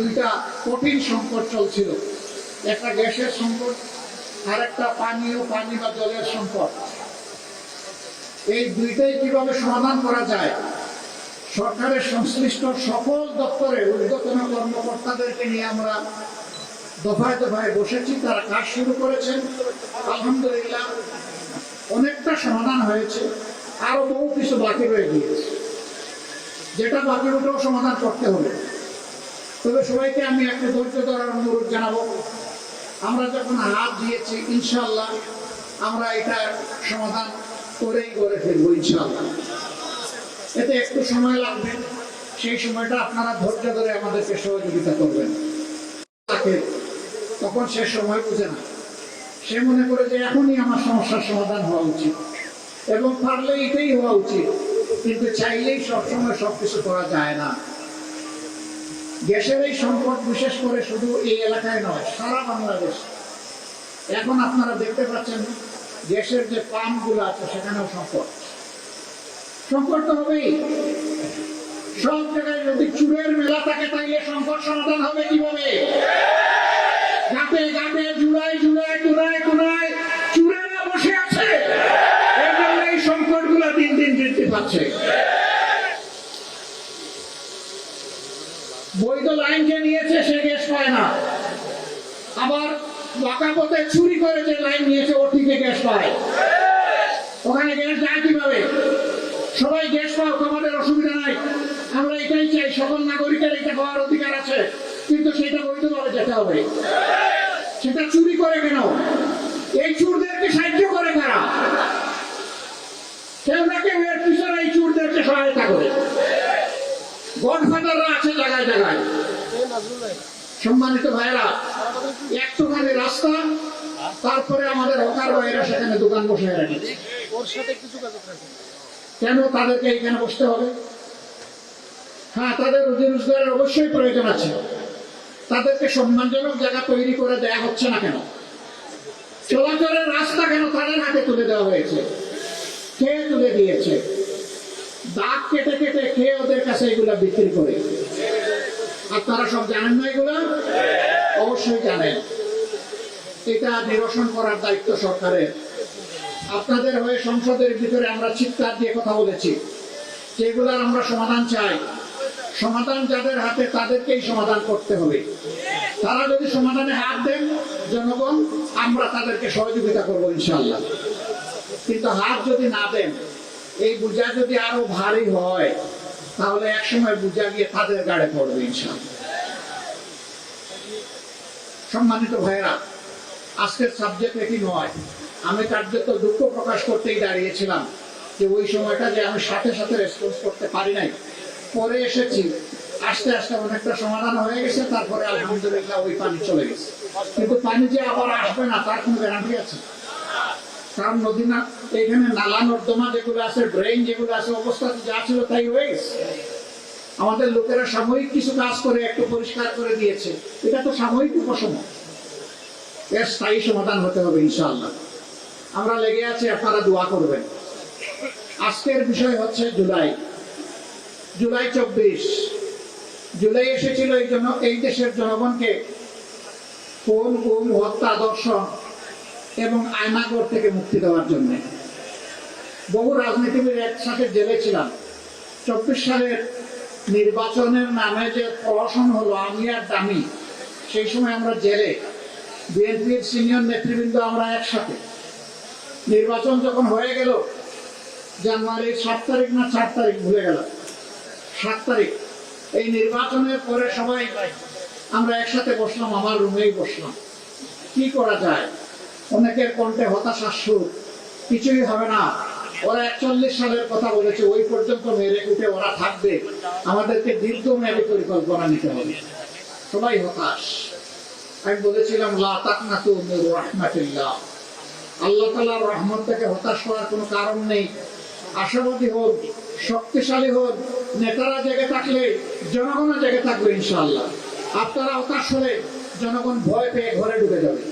দুইটা কঠিন সংকট চলছিল, একটা গ্যাসের সংকট আর একটা পানি বা জলের সংকট। এই দুইটাই কিভাবে সমাধান করা যায়, সরকারের সংশ্লিষ্ট সকল দপ্তরে ঊর্ধ্বতন কর্মকর্তাদেরকে নিয়ে আমরা দফায় দফায় বসেছি, তারা কাজ শুরু করেছেন। আলহামদুলিল্লাহ অনেকটা সমাধান হয়েছে, আরো বহু কিছু বাকি রয়ে গিয়েছে, যেটা বাকি ওটাও সমাধান করতে হবে। তবে সবাইকে আমি একটু ধৈর্য ধরার অনুরোধ জানাবো। আমরা যখন হাত দিয়েছি ইনশাআল্লাহ আমরা এটা সমাধান করেই করে ফেলবো ইনশাআল্লাহ। এতে একটু সময় লাগবে, সেই সময়টা আপনারা ধৈর্য ধরে আমাদেরকে সহযোগিতা করবেন। তখন সে সময় বুঝে না, সে মনে করে যে এখনই আমার সমস্যার সমাধান হওয়া উচিত এবং পারলে এটাই হওয়া উচিত, কিন্তু চাইলেই সবসময় সবকিছু করা যায় না। গ্যাসের এই সংকট বিশেষ করে শুধু এই এলাকায় নয়, সারা বাংলাদেশ। এখন আপনারা দেখতে পাচ্ছেন গ্যাসের যে পাম্পগুলো আছে সেখানেও সংকট তো হবেই। সব জায়গায় যদি চুরের মেলা থাকে তাইলে সংকট সমাধান হবে কিভাবে? গাতে গাতে জুড়ায় কোনায় চুরেরা বসে আছে, এই জন্য এই সংকট গুলা দিন দিন বৃদ্ধি পাচ্ছে। বৈধ লাইনকে নিয়েছে সে গ্যাস পায় না, আবার বাঁকাপথে চুরি করে যে লাইন নিয়েছে ও ঠিকই গ্যাস পায়। ওখানে গ্যাস যায় কিভাবে? সবাই গ্যাস পাও, তোমাদের অসুবিধা নাই, আমরা এটাই চাই, সকল নাগরিকের এটা পাওয়ার অধিকার আছে, কিন্তু সেটা বৈধভাবে যেতে হবে। সেটা চুরি করে কেন? এই চুরদেরকে সাহায্য করে কারা? কেউ না কেউ এর পিছনে এই চুরদেরকে সহায়তা করে। গডফাদাররা আছে জায়গায় জায়গায়। সম্মানিত ভাইরা, একটুখানি রাস্তা, তারপরে আমাদের হকার ভাইরা সেখানে দোকান বসে রেখেছে। কেন তাদেরকে এখানে বসতে হবে? হ্যাঁ, তাদের রুজি রোজগারের অবশ্যই প্রয়োজন আছে, তাদেরকে সম্মানজনক জায়গা তৈরি করে দেয়া হচ্ছে না কেন? চলাচলের রাস্তা কেন তাদের হাতে তুলে দেওয়া হয়েছে? কে তুলে দিয়েছে? দাগ কেটে কেটে কে ওদের কাছে এগুলা বিক্রি করে? আর তারা সব জানেন না এগুলা? অবশ্যই জানেন। এটা নিরসন করার দায়িত্ব সরকারের। আপনাদের হয়ে সংসদের ভিতরে আমরা চিৎকার দিয়ে কথা বলেছি, যেগুলার আমরা সমাধান চাই। সমাধান যাদের হাতে তাদেরকেই সমাধান করতে হবে। তারা যদি সমাধানে হাত দেন জনগণ, আমরা তাদেরকে সহযোগিতা করবো ইনশাআল্লাহ। কিন্তু হাত যদি না দেন, এই বোঝা যদি আরো ভারী হয়, তাহলে একসময় বোঝা গিয়ে তাদের গাড়ে পড়বে ইনশাআল্লাহ। সম্মানিত ভাইরা, আজকের সাবজেক্ট এটি নয়। আমি কার্যত দুঃখ প্রকাশ করতেই দাঁড়িয়েছিলাম যে ওই সময়টা যে আমি সাথে সাথে রেসপন্স করতে পারি নাই, পরে এসেছি, আস্তে আস্তে অনেকটা সমাধান হয়ে গেছে। তারপরে আলহামদুলিল্লাহ ওই পানি চলে গেছে। কিন্তু পানি যে আবার আসবে না তার কোনো গ্যারান্টি আছে? কারণ নদী না, এখানে নালা নর্দমা যেগুলো আছে, ড্রেন যেগুলো আছে, অবস্থা যা ছিল তাই হয়ে গেছে। আমাদের লোকেরা সাময়িক কিছু কাজ করে একটু পরিষ্কার করে দিয়েছে, এটা তো সাময়িক উপশম, এর স্থায়ী সমাধান হতে হবে ইনশাআল্লাহ। আমরা লেগে আছি, আপনারা দোয়া করবেন। আজকের বিষয় হচ্ছে জুলাই 24। জুলাই এসেছিল এই জন্য এই দেশের জনগণকে খুন, গুম, হত্যা, দর্শন এবং আয়নাগর থেকে মুক্তি দেওয়ার জন্য। বহু রাজনীতিবিদ একসাথে জেলে ছিলাম। 24 সালের নির্বাচনের নামে যে প্রহসন হলো আমি আর দামি, সেই সময় আমরা জেলে, বিএনপির সিনিয়র নেতৃবৃন্দ আমরা একসাথে। নির্বাচন যখন হয়ে গেল, জানুয়ারির 7 তারিখ না 4 তারিখ ভুলে গেল, 7 তারিখ, এই নির্বাচনের পরে সবাই আমরা একসাথে বসলাম, আমার রুমেই বসলাম। কি করা যায়? অনেকের কণ্ঠে হতাশার সুর, কিছুই হবে না, ওরা 41 সালের কথা বলেছে, ওই পর্যন্ত মেরে কুটে ওরা থাকবে, আমাদেরকে দীর্ঘমেয়াদী পরিকল্পনা নিতে হবে। সবাই হতাশ। আমি বলেছিলাম লা তাকনাতু মির রাহমাতিল্লাহ, আল্লাহ তাআলার রহমত থেকে হতাশ হওয়ার কোনো কারণ নেই। আশাবাদী হোক, শক্তিশালী হোক, নেতারা জেগে থাকলে জনগণও জেগে থাকবে ইনশাআল্লাহ। আপনারা হতাশ হলে জনগণ ভয় পেয়ে ঘরে ঢুকে যাবে।